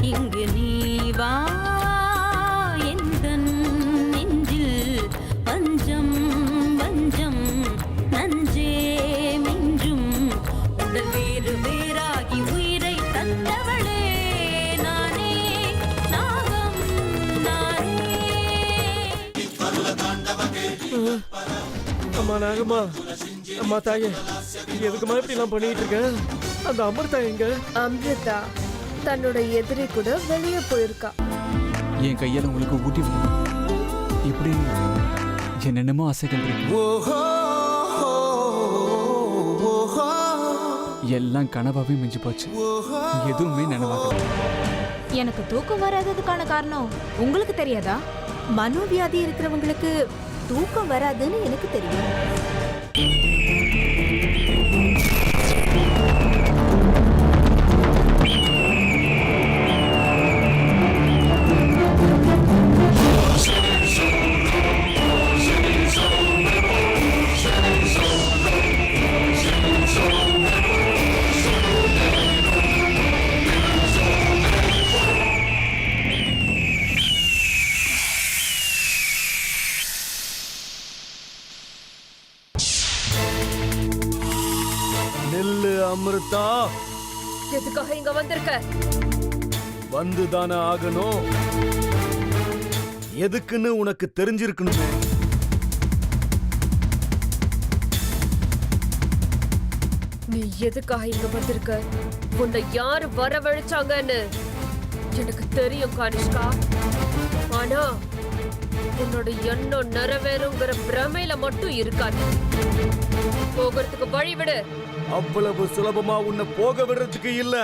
இங்கு நீ வா எந்தன் நெஞ்சில் பஞ்சம் வஞ்சம் நஞ்சே மிஞ்சும் உடல் வேறு வேறாகி உயிரை தந்தவளே நானே நாகம் நானே. அம்மா நாகம்மா, அம்மா தாயே, எதுக்குமா இப்படி எல்லாம் பண்ணிட்டு இருக்க? அந்த அமிர்தா எங்க? அமிர்தா தன்னோட எதிரி கூட வெளியே போயிருக்கா. என் கையால உங்களுக்கு ஊட்டி இப்படி என்னென்னமோ ஆசைகள் இருக்கு. எல்லாம் கனவாவே மிஞ்சி போச்சு, எதுவுமே நினைவாகல. எனக்கு தூக்கம் வராததுக்கான காரணம் உங்களுக்கு தெரியாதா? மனோவியாதி இருக்கிறவங்களுக்கு தூக்கம் வராதுன்னு எனக்கு தெரியும். நெல்லு அமிர்தா, எதுக்காக இங்க வந்திருக்க? வந்துதானே ஆகணும். எதுக்குன்னு உனக்கு தெரிஞ்சிருக்கணுமே. நீ எதுக்காக இங்க வந்திருக்க? உன்னை யாரு வரவழைச்சாங்கன்னு எனக்கு தெரியும் கானிஷ்கா. ஆனா உன்னோட எண்ணம் நிறைவேறுங்கிற பிரமையில மட்டும் இருக்காது. போகிறதுக்கு வழி விடு. அவ்வளவு சுலபமா உன்னை போக விடுறதுக்கு இல்ல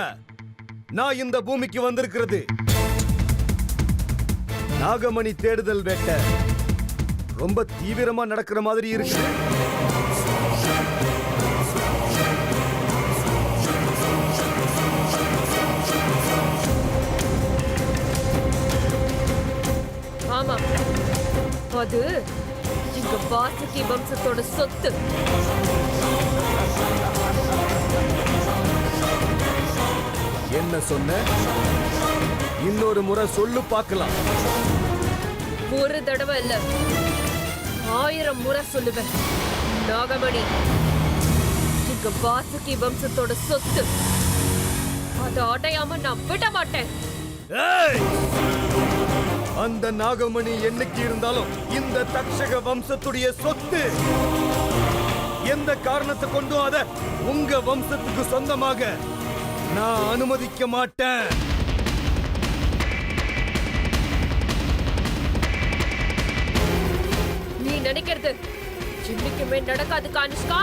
நான் இந்த பூமிக்கு வந்திருக்கிறது. நாகமணி தேடுதல் வேட்டை ரொம்ப தீவிரமா நடக்கிற மாதிரி இருக்கு. ஆமா, அது இங்க வாசுகி வம்சத்தோட சொத்து. என்ன சொன்ன? இன்னொரு முறை சொல்லு பார்க்கலாம். ஒரு தடவை இல்ல, 1000 முறை சொல்லுவேன். நாகமணி இங்க வாசுகி வம்சத்தோட சொத்து. அதை அடையாம நான் விட மாட்டேன். அந்த நாகமணி என்னைக்கு இருந்தாலும் இந்த தக்ஷக வம்சத்துடைய சொத்து. எந்த காரணத்தை கொண்டும் அத உங்க வம்சத்துக்கு சொந்தமாக நான் அனுமதிக்க மாட்டேன். நீ நினைக்கிறது இன்னைக்குமே நடக்காது கானிஷ்கா.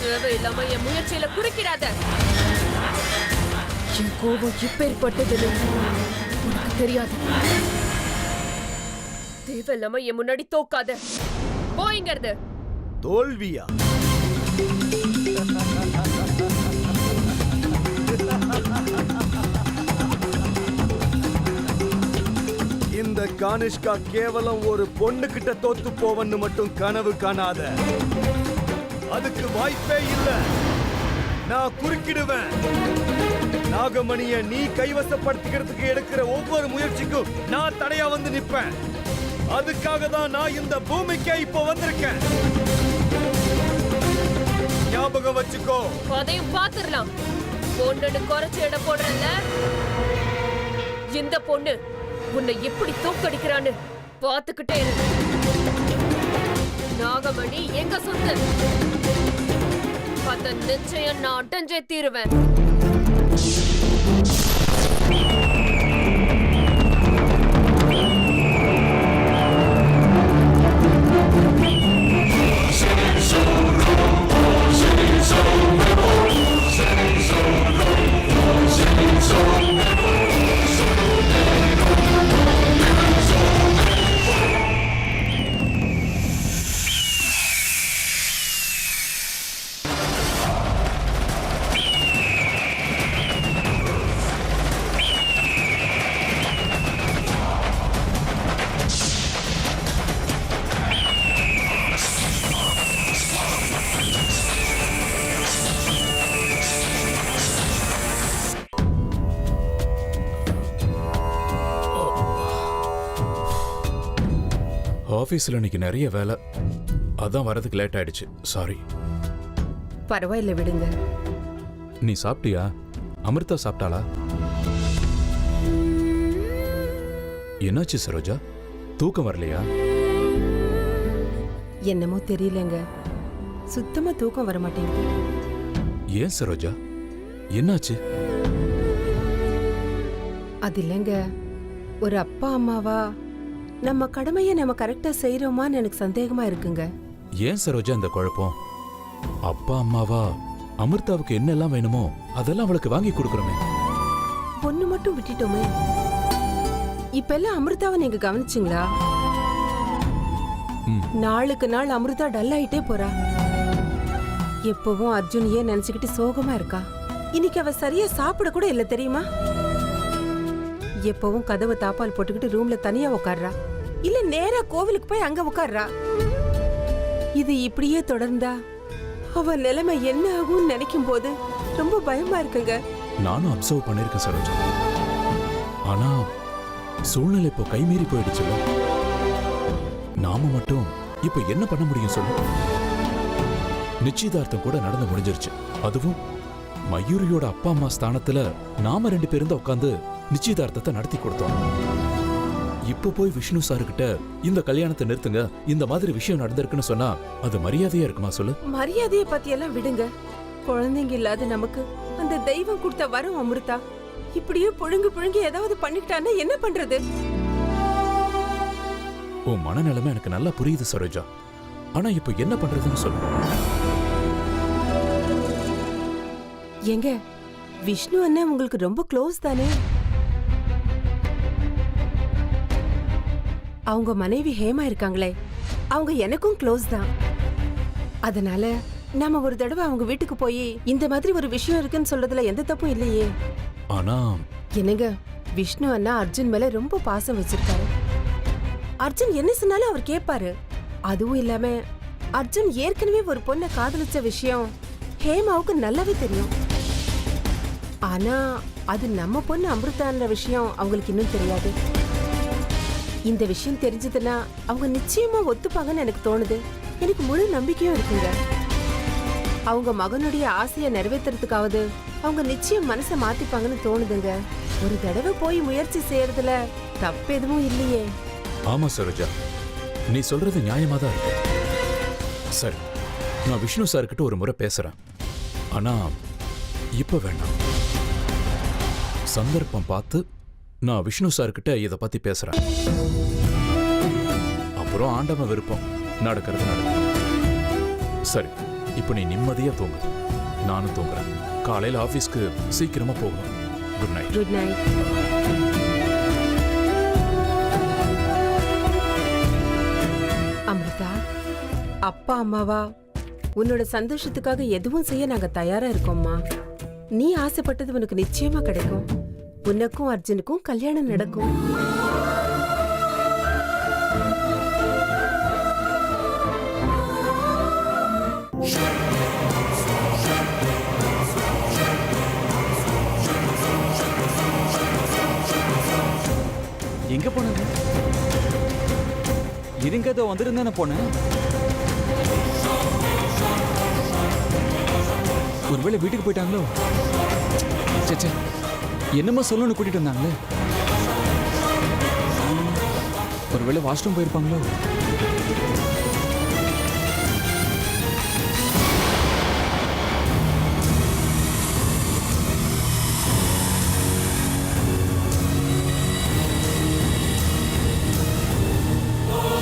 தேவையில்லாம என் முயற்சியில குறுக்கிடாத. என் கோபம் இப்பேற்பட்டது உனக்கு தெரியாது. தேவையில்லாம என் முன்னாடி தோக்காத. போயிங்கிறது. தோல்வியா? இந்த கானிஷ்கா கேவலம் ஒரு பொண்ணு கிட்ட தோத்து போவன்னு மட்டும் கனவு காணாத. அதுக்கு வாய்ப்பே இல்ல. நான் குறுக்கிடுவேன். நாகமணிய நீ கைவசப்படுத்திக்கிறதுக்கு எடுக்கிற ஒவ்வொரு முயற்சிக்கும் நான் தடையா வந்து நிப்பேன். அதுக்காக தான் நான் இந்த பூமிக்கு இப்ப வந்திருக்கேன். ஞாபகம் வச்சுக்கோ. அதையும் பாத்துடலாம். பொண்ணுன்னு குறைச்சு இடம் போடுறல. இந்த பொண்ணு உன்னை எப்படி தோக்கடிக்கிறான்னு பாத்துக்கிட்டே இரு. நாகமணி எங்க சொத்து. அத நிச்சயம் நான் அடைஞ்சே தீருவேன். ஆபீஸ்ல இன்னைக்கு நிறைய வேலை, அதான் வரதுக்கு லேட் ஆயிடுச்சு. சாரி. பரவாயில்ல விடுங்க. நீ சாப்பிட்டியா? அமிர்தா சாப்பிட்டாளா? என்னாச்சு சரோஜா, தூக்கம் வரலையா? என்னமோ தெரியலங்க, சுத்தமா தூக்கம் வர மாட்டேங்குது. ஏன் சரோஜா, என்னாச்சு? அது இல்லைங்க, ஒரு அப்பா அம்மாவா நம்ம கடமையை நம்ம கரெக்டா செய்யறோமான்னு எனக்கு சந்தேகமா இருக்குங்க. ஏன் சரோஜா இந்த குழப்பம்? அப்பா அம்மாவா அமிர்தாவுக்கு என்னெல்லாம் வேணுமோ அதெல்லாம் அவளுக்கு வாங்கி கொடுக்கறோமே. பொண்ணு மட்டும் விட்டுட்டோமே. இப்ப எல்லாம் அமிர்தாவை நீங்க கவனிச்சிங்களா? நாளுக்கு நாள் அமிர்தா டல் ஆயிட்டே போறா. எப்பவும் அர்ஜுனையே நினைச்சுக்கிட்டு சோகமா இருக்கா. இன்னைக்கு அவ சரியா சாப்பிட கூட இல்ல தெரியுமா? எப்பவும் கதவை தாப்பால் போட்டுக்கிட்டு ரூம்ல தனியா உட்கார்றா, இல்ல நேரா கோவிலுக்கு போய் அங்க உட்கார்றா. இது இப்படியே தொடர்ந்தா அவ நிலைமை என்ன ஆகும்னு நினைக்கும் போது ரொம்ப பயமா இருக்குங்க. நானும் அப்சர்வ் பண்ணிருக்கேன் சரோஜா. ஆனா சூழ்நிலை இப்போ கைமீறி போயிடுச்சுல. நாம மட்டும் இப்ப என்ன பண்ண முடியும் சொல்லு? நிச்சயதார்த்தம் கூட நடந்து முடிஞ்சிருச்சு. அதுவும் மயூரியோட அப்பா அம்மா ஸ்தானத்துல நாம 2 பேரும் தான் உட்காந்து நிச்சயதார்த்தத்தை நடத்தி கொடுத்தோம். இப்ப போய் விஷ்ணு சாருக்கிட்ட இந்த கல்யாணத்தை நிறுத்துங்க, இந்த மாதிரி விஷயம் நடந்திருக்குன்னு சொன்னா அது மரியாதையா இருக்குமா சொல்லு? மரியாதையை பத்தி எல்லாம் விடுங்க. குழந்தைங்க இல்லாத நமக்கு அந்த தெய்வம் கொடுத்த வரம் அமிர்தா இப்படியே புழுங்கி ஏதாவது பண்ணிக்கிட்டான்னா என்ன பண்றது? உன் மனநிலைமை எனக்கு நல்லா புரியுது சரோஜா. ஆனா இப்ப என்ன பண்றதுன்னு சொல்லு. எங்க விஷ்ணு அண்ணன் உங்களுக்கு ரொம்ப க்ளோஸ் தானே? அவங்க மனைவி ஹேமா இருக்காங்களே, அவங்க எனக்கும் க்ளோஸ் தான். அதனால நாம ஒரு தடவை அவங்க வீட்டுக்கு போய் இந்த மாதிரி ஒரு விஷயம் இருக்குன்னு சொல்றதுல எந்த தப்பும் இல்லையே. ஆனா என்னங்க, விஷ்ணு அண்ணா அர்ஜுன் மேல ரொம்ப பாசம் வச்சிருக்காரு. அர்ஜுன் என்ன சொன்னாலும் அவர் கேட்பாரு. அதுவும் இல்லாம அர்ஜுன் ஏற்கனவே ஒரு பொண்ணை காதலிச்ச விஷயம் ஹேமாவுக்கு நல்லாவே தெரியும். ஆனா அது நம்ம பொண்ணு அமிர்தான்ற விஷயம் அவங்களுக்கு இன்னும் தெரியாது. இந்த விஷயம் தெரிஞ்சதுன்னா அவங்க நிச்சயமா ஒத்துப்பாங்கன்னு எனக்கு தோணுது. எனக்கு முழு நம்பிக்கையும் இருக்குங்க. அவங்க மகனுடைய ஆசையை நிறைவேற்றுறதுக்காவது அவங்க நிச்சயம் மனசை மாத்திப்பாங்கன்னு தோணுதுங்க. ஒரு தடவை போய் முயற்சி செய்யறதுல தப்பு எதுவும் இல்லையே. ஆமா சரோஜா, நீ சொல்றது நியாயமா தான் இருக்கு. சரி, நான் விஷ்ணு சார்கிட்ட ஒரு முறை பேசுறேன். ஆனா இப்ப வேண்டாம். சந்தர்ப்பம் பார்த்து நான் விஷ்ணு சார்கிட்ட இத பத்தி பேசுறேன். அப்புறம் ஆண்டவன் விருப்பம், நடக்கிறது நடக்கும். சரி, இப்ப நீ நிம்மதியா தூங்கு, நானும் தூங்குறேன். காலையில ஆபீஸ்க்கு சீக்கிரமா போகணும். Good night. Good night. Amrita, அப்பா அம்மாவா உன்னோட சந்தோஷத்துக்காக எதுவும் செய்ய நாங்க தயாரா இருக்கோம்மா. நீ ஆசைப்பட்டது உனக்கு நிச்சயமா கிடைக்கும். உனக்கும் அர்ஜுனுக்கும் கல்யாணம் நடக்கும். எங்க போனாங்க? இருங்க, இதோ வந்துருந்தானே போனேன். ஒருவேளை வீட்டுக்கு போயிட்டாங்களோ? சே, என்னமோ சொல்லணும்னு கூட்டிட்டு வந்தாங்களே. ஒருவேளை வாஷ்ரூம் போயிருப்பாங்களோ?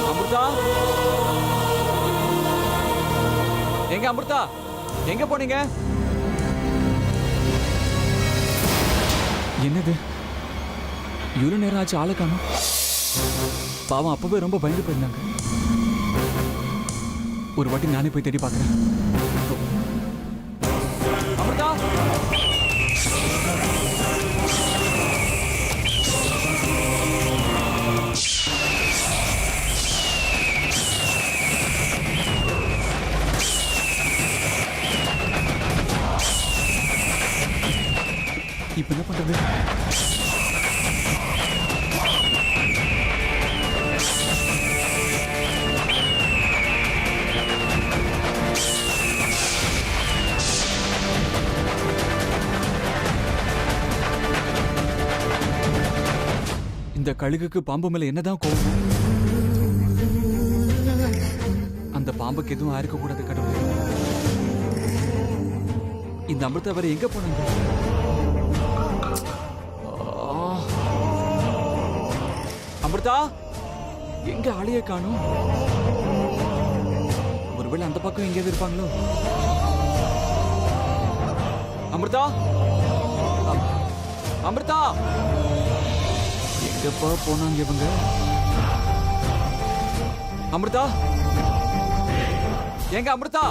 அமிர்தா, எங்க அமிர்தா, எங்க போனீங்க? என்னது இவ்வளவு நேரம் ஆச்சு, ஆளை காணோம். பாவம் அப்பவே ரொம்ப பயந்து போயிருந்தாங்க. ஒரு வாட்டி நானே போய் தேடி பார்க்கிறேன். அமிர்தா, இப்ப என்ன பண்றது? இந்த கழுகுக்கு பாம்பு மேல என்னதான் கோவம்? அந்த பாம்புக்கு எதுவும் ஆயிருக்க கூடாது கடவுளே. இந்த அமிர்தா வேற எங்க போனாங்க? அமிர்தா எங்க ஆளையே காணோம்? ஒருவேளை அந்த பக்கம் எங்கேயாவது இருப்பாங்களோ? அமிர்தா, அமிர்தா எங்கப்பா போனாங்க இவங்க? அமிர்தா, எங்க அமிர்தா?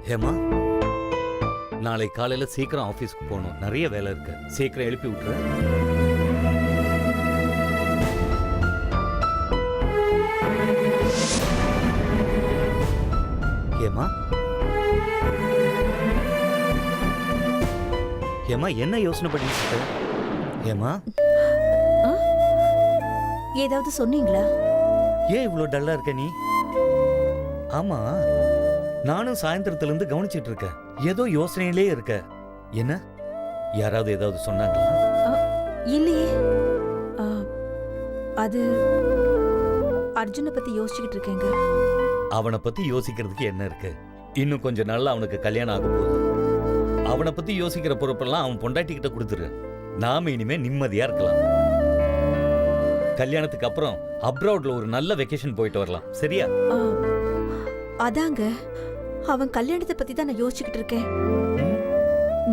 ஹேமா, நாளை காலையில சீக்கிரம் ஆபீஸ்க்கு போகணும். நிறைய வேலை இருக்கு. சீக்கிரம் எழுப்பி விட்டுரு. ஹேமா, ஹேமா என்ன யோசனை பண்ணிட்டு இருக்க? ஹேமா, ஏதாவது சொன்னீங்களா? ஏன் இவ்வளவு டல்லா இருக்க நீ? ஆமா, நானும் சாயந்தரத்துல இருந்து கவனிச்சிட்டு இருக்கேன். ஏதோ யோசனையிலே இருக்க. என்ன, யாராவது ஏதாவது சொன்னாங்களா? இல்லையே. அது அர்ஜுனை பத்தி யோசிச்சுக்கிட்டு இருக்கேங்க. அவனை பத்தி யோசிக்கிறதுக்கு என்ன இருக்கு? இன்னும் கொஞ்ச நாள்ல அவனுக்கு கல்யாணம் ஆக போகுது. அவனை பத்தி யோசிக்கிற பொறுப்பெல்லாம் அவன் பொண்டாட்டிக்கிட்ட கொடுத்துரு. நாம இனிமே நிம்மதியா இருக்கலாம். கல்யாணத்துக்கு அப்புறம் அப்ராட்ல ஒரு நல்ல வெக்கேஷன் போயிட்டு வரலாம். சரியா? அதாங்க, அவன் கல்யாணத்தை பத்தி தான் நான் யோசிச்சுக்கிட்டு இருக்கேன்.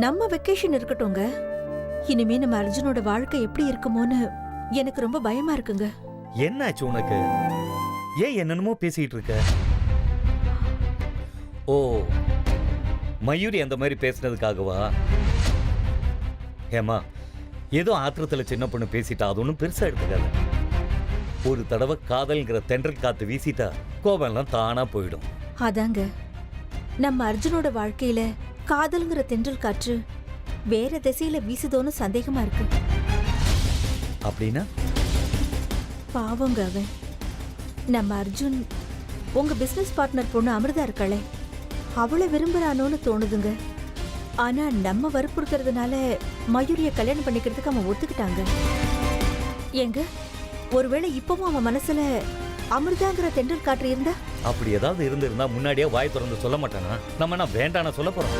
நம்ம வெக்கேஷன் இருக்கட்டும்ங்க. இனிமே நம்ம அர்ஜுனோட வாழ்க்கை எப்படி இருக்குமோன்னு எனக்கு ரொம்ப பயமா இருக்குங்க. என்னாச்சு உனக்கு? ஏன் என்னென்னமோ பேசிட்டு இருக்க? ஓ, மயூரி அந்த மாதிரி பேசுனதுக்காகவா? ஹேமா, ஏதோ ஆத்திரத்துல சின்ன பொண்ணு பேசிட்டா, அது ஒன்றும் பெருசா எடுத்துக்காத. ஒரு தடவை காதல்ங்கிற தென்றல் காத்து வீசிட்டா கோபம் எல்லாம் தானா போயிடும். அதாங்க, நம்ம அர்ஜுனோட வாழ்க்கையில காதல்ங்கிற தென்றல் காற்று வேற திசையில வீசுதோன்னு சந்தேகமா இருக்கு. அப்படின்னா பாவங்க அவன். நம்ம அர்ஜுன் உங்க பிசினஸ் பார்ட்னர் பொண்ணு அமிர்தா இருக்காளே, அவளை விரும்புறானோன்னு தோணுதுங்க. ஆனா நம்ம வற்புறுத்துறதுனால மயூரிய கல்யாணம் பண்ணிக்கிறதுக்கு அவன் ஒத்துக்கிட்டாங்க. ஏங்க, ஒருவேளை இப்பவும் அவன் மனசுல அமிர்தாங்கிற தென்றல் காற்று இருந்தா? அப்படி ஏதாவது இருந்திருந்தா முன்னாடியே வாய் திறந்து சொல்ல மாட்டானா? நம்ம என்ன வேண்டான சொல்ல போறோம்?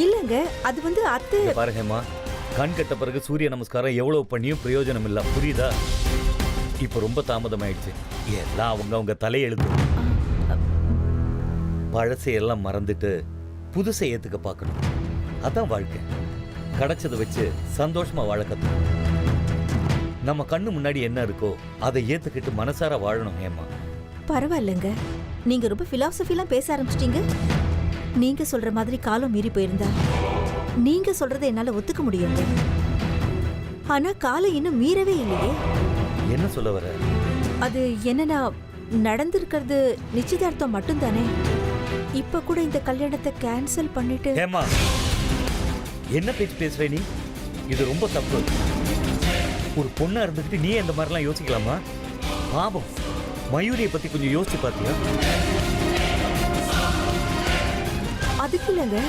இல்லங்க, அது வந்து அத்தை. இங்க பாரு ஹேமா, கண் கட்ட பிறகு சூரிய நமஸ்காரம் எவ்வளவு பண்ணியும் பிரயோஜனம் இல்ல. புரியுதா? இப்ப ரொம்ப தாமதம் ஆயிடுச்சு. எல்லாம் அவங்க தலையெழுத்து. பழசையெல்லாம் மறந்துட்டு புதுசை ஏத்துக்க பார்க்கணும். அதான் வாழ்க்கை. கிடைச்சதை வச்சு சந்தோஷமா வாழ கத்துக்கணும். நம்ம கண்ணு முன்னாடி என்ன இருக்கோ அதை ஏத்துக்கிட்டு மனசார வாழணும் ஹேமா. பரவாயில்லைங்க, நீங்க ரொம்ப பிலாசபிலாம் பேச ஆரம்பிச்சிட்டீங்க. நீங்க சொல்ற மாதிரி காலம் மீறி போயிருந்தா நீங்க சொல்றதை என்னால ஒத்துக்க முடியுங்க. ஆனா காலம் இன்னும் மீறவே இல்லையே. என்ன சொல்ல வர? அது என்னன்னா, நடந்திருக்கிறது நிச்சயதார்த்தம் மட்டும்தானே. இப்ப கூட இந்த கல்யாணத்தை கேன்சல் பண்ணிட்டு. ஹேமா, என்ன பேச்சு பேசுற நீ? இது ரொம்ப தப்பு. ஒரு பொண்ணா இருந்துக்கிட்டு நீ இந்த மாதிரிலாம் யோசிக்கலாமா? பாவம், மயூரியை பத்தி கொஞ்சம் யோசிச்சு பாத்தியா? அதுக்கு இல்லைங்க,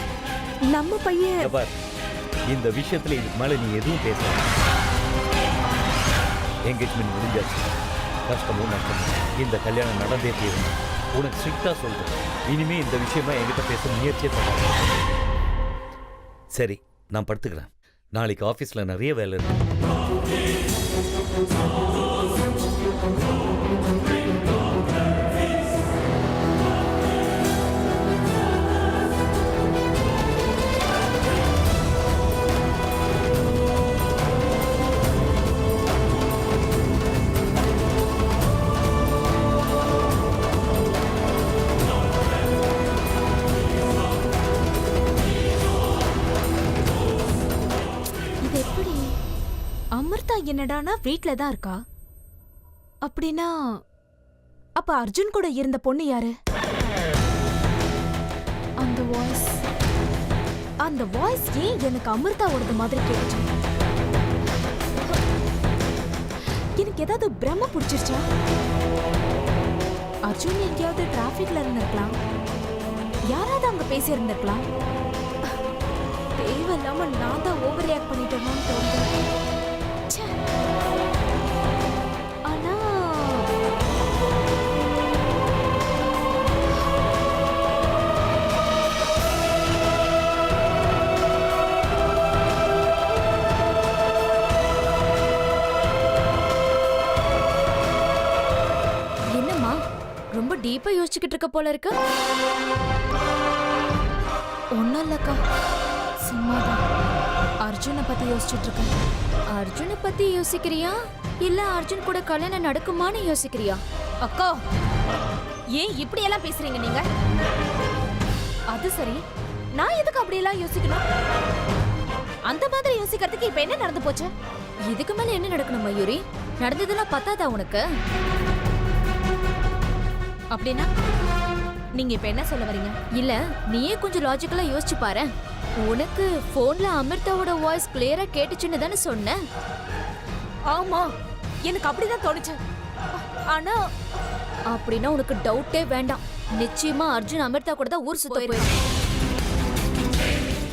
நம்ம பையன். இங்க பார், இந்த விஷயத்துல இதுக்கு மேல நீ எதுவும் பேச. என்கேஜ்மெண்ட் முடிஞ்சாச்சு. கஷ்டமோ நஷ்டமோ இந்த கல்யாணம் நடந்தே தீரும். உனக்கு ஸ்ட்ரிக்டா சொல்றேன், இனிமே இந்த விஷயமா என்கிட்ட பேச முயற்சியே பண்ண. சரி, நான் படுத்துக்கிறேன். நாளைக்கு ஆபீஸ்ல நிறைய வேலை இருக்கு. அமிர்தா என்னடானா வீட்ல தான் இருக்கா? அப்படின்னா அப்ப அர்ஜுன் கூட இருந்த பொண்ணு யாரு? அந்த வாய்ஸ் ஏன் எனக்கு அமிர்தாவோடது மாதிரி கேட்டுச்சு? எனக்கு ஏதாவது பிரம்ம பிடிச்சிருச்சா? அர்ஜுன் எங்கேயாவது டிராஃபிக்ல இருந்திருக்கலாம், யாராவது அங்க பேசி இருந்திருக்கலாம். தேவையில்லாம நான் தான் ஓவர் ரியாக்ட் பண்ணிட்டேனோன்னு தோணுது. ச்சே. ஆனா என்னம்மா ரொம்ப டீப்பா யோசிச்சுக்கிட்டு இருக்க போல இருக்கு. ஒன்னும் இல்லக்கா, சும்மாதான் அர்ஜுனை பத்தி யோசிச்சுட்டு இருக்கேன். அர்ஜுனை பத்தி யோசிக்கிறியா இல்ல அர்ஜுன் கூட கல்யாணம் நடக்குமான்னு யோசிக்கிறியா? அக்கா, ஏன் இப்படி எல்லாம் பேசுறீங்க நீங்க? அது சரி, நான் எதுக்கு அப்படி எல்லாம் யோசிக்கணும்? அந்த மாதிரி யோசிக்கிறதுக்கு இப்ப என்ன நடந்து போச்சு? இதுக்கு மேல என்ன நடக்கணும் மயூரி? நடந்ததெல்லாம் பத்தாதா உனக்கு? அப்படின்னா நீங்க இப்ப என்ன சொல்ல வரீங்க? இல்ல நீயே கொஞ்சம் லாஜிக்கலா யோசிச்சு பாரு. உனக்கு போன்ல அமிர்தாவோட வாய்ஸ் கிளியரா கேட்டுச்சுன்னு தானே சொன்ன? ஆமா, எனக்கு அப்படிதான் தோணுச்சு. ஆனா அப்படின்னா உனக்கு டவுட்டே வேண்டாம். நிச்சயமா அர்ஜுன் அமிர்தா கூட தான் ஊர் சுத்த போயிருக்கான்.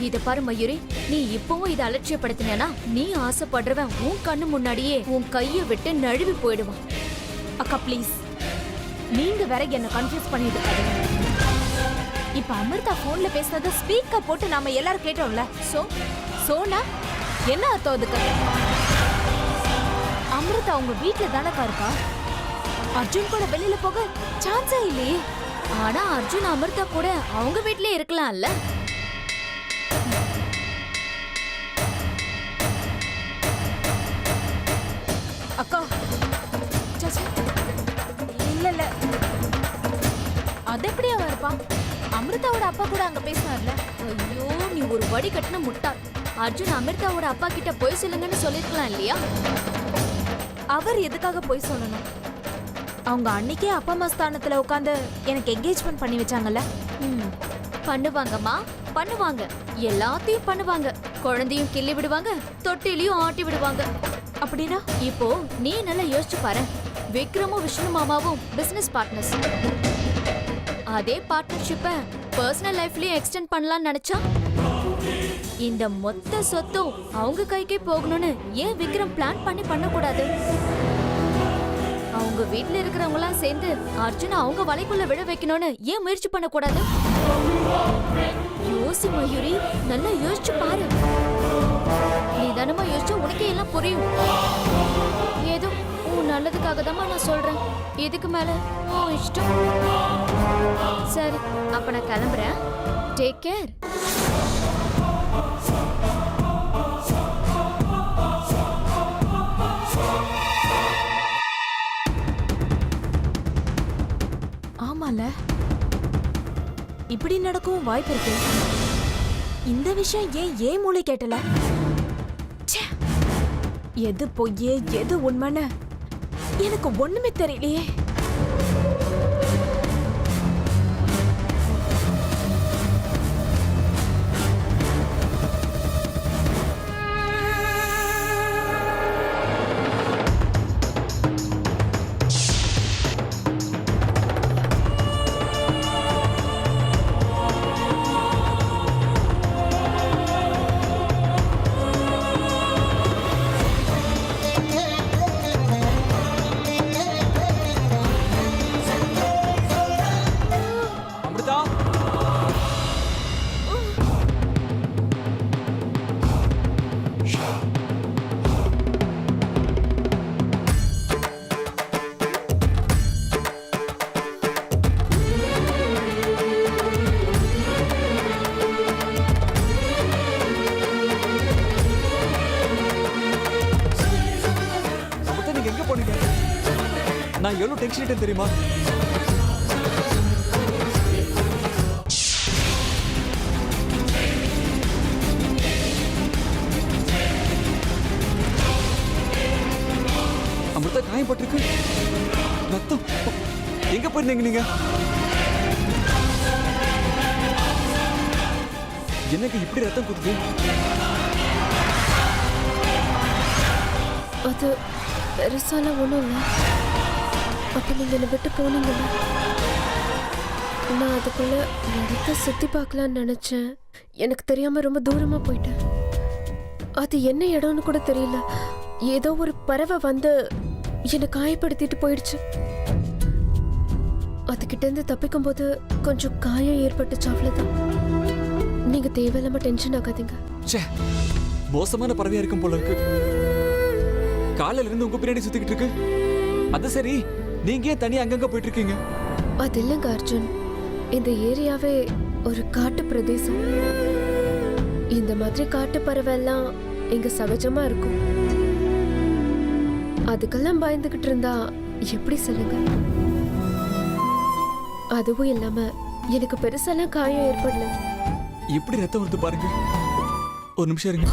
இத பாரு மயூரி, நீ இப்பவும் இதை அலட்சியப்படுத்தினா நீ ஆசைப்படுறவன் உன் கண்ணு முன்னாடியே உன் கையை விட்டு நழுவி போயிடுவான். அக்கா ப்ளீஸ், நீங்க வேற என்ன கன்ஃபியூஸ் பண்ணிட்டு இருக்காதீங்க. இப்ப அமிர்தா போன்ல பேசுனத ஸ்பீக்கர் போட்டு நாம எல்லாரும் கேட்டோம்ல. சோனா என்ன அர்த்தம் அதுக்கு? அமிர்தா உங்க வீட்ல தானக்கா இருக்கா? அர்ஜுன் கூட வெளியில போக சான்ஸே இல்லையே. ஆனா அர்ஜுன் அமிர்தா கூட அவங்க வீட்லயே இருக்கலாம்ல. அக்கா இல்ல, அது எப்படி அவ இருப்பா? அமிர்தாவோட அப்பா கூட அங்க பேசினார்ல. ஐயோ, நீ ஒரு வடி கட்டின முட்டாள். அர்ஜுன் அமிர்தாவோட அப்பா கிட்ட போய் சொல்லுங்கன்னு சொல்லிருக்கலாம் இல்லையா? அவர் எதுக்காக போய் சொல்லணும்? அவங்க அன்னைக்கே அப்பா அம்மா ஸ்தானத்துல உட்காந்து எனக்கு என்கேஜ்மெண்ட் பண்ணி வச்சாங்கல்ல. பண்ணுவாங்கம்மா, பண்ணுவாங்க. எல்லாத்தையும் பண்ணுவாங்க. குழந்தையும் கிள்ளி விடுவாங்க, தொட்டிலையும் ஆட்டி விடுவாங்க. அப்படின்னா இப்போ நீ நல்லா யோசிச்சு பாரு. விக்ரமும் விஷ்ணு மாமாவும் பிசினஸ் பார்ட்னர்ஸ். அதே பார்ட்னர்ஷிப்பை பர்சனல் லைஃப்லயும் எக்ஸ்டெண்ட் பண்ணலாம்னு நினைச்சா இந்த மொத்த சொத்தும் அவங்க கைக்கே போகணும்னு ஏன் விக்ரம் பிளான் பண்ணி பண்ணக்கூடாது? அவங்க வீட்ல இருக்கிறவங்களாம் சேர்ந்து அர்ஜுன அவங்க வலைக்குள்ள விழ வைக்கணும்னு ஏன் முயற்சி பண்ணக்கூடாது? யோசி மயூரி, நல்லா யோசிச்சு பாரு. நிதானமா யோசிச்சா உனக்கே எல்லாம் புரியும். ஏதோ உன் நல்லதுக்காக தான் நான் சொல்றேன். இதுக்கு மேல உன் இஷ்டம். சரி, அப்ப நான் கிளம்புறேன். Take care. ஆமால, இப்படி நடக்கவும் வாய்ப்பு இருக்கு. இந்த விஷயம் ஏன் மூளை கேட்டல? ச்சே, எது பொய்யே எது உண்மைன்னு எனக்கு ஒண்ணுமே தெரியலையே. நான் எவ்வளவு டென்ஷன் தெரியுமா? அமிர்தா காயப்பட்டிருக்கு, ரத்தம். எங்க போயிருந்தீங்க நீங்க? எனக்கு இப்படி ரத்தம் குடுத்து? அது பெருசால ஒண்ணும் இல்லை. அப்ப நீங்க என்னை விட்டு போனீங்கல்ல, நான் அதுக்குள்ள இடத்த சுத்தி பார்க்கலான்னு நினைச்சேன். எனக்கு தெரியாம ரொம்ப தூரமா போயிட்டேன். அது என்ன இடம்னு கூட தெரியல. ஏதோ ஒரு பறவை வந்து என்னை காயப்படுத்திட்டு போயிடுச்சு. அதுகிட்ட இருந்து தப்பிக்கும் போது கொஞ்சம் காயம் ஏற்பட்டுச்சு, அவ்வளவுதான். நீங்க தேவையில்லாம டென்ஷன் ஆகாதீங்க. ச்சே, மோசமான பறவையா இருக்கும் போல இருக்கு. காலையில இருந்து உங்க பின்னாடி சுத்திக்கிட்டு இருக்கு. அது சரி, நீங்க ஏன் தனியா அங்கங்க போயிட்டு இருக்கீங்க? அது இல்லைங்க அர்ஜுன், இந்த ஏரியாவே ஒரு காட்டு பிரதேசம். இந்த மாதிரி காட்டு பறவை எல்லாம் இங்க சகஜமா இருக்கும். அதுக்கெல்லாம் பயந்துகிட்டு இருந்தா எப்படி சொல்லுங்க? அதுவும் இல்லாம எனக்கு பெருசாலாம் காயம் ஏற்படல. எப்படி ரத்தம் வருது பாருங்க. ஒரு நிமிஷம் இருங்க.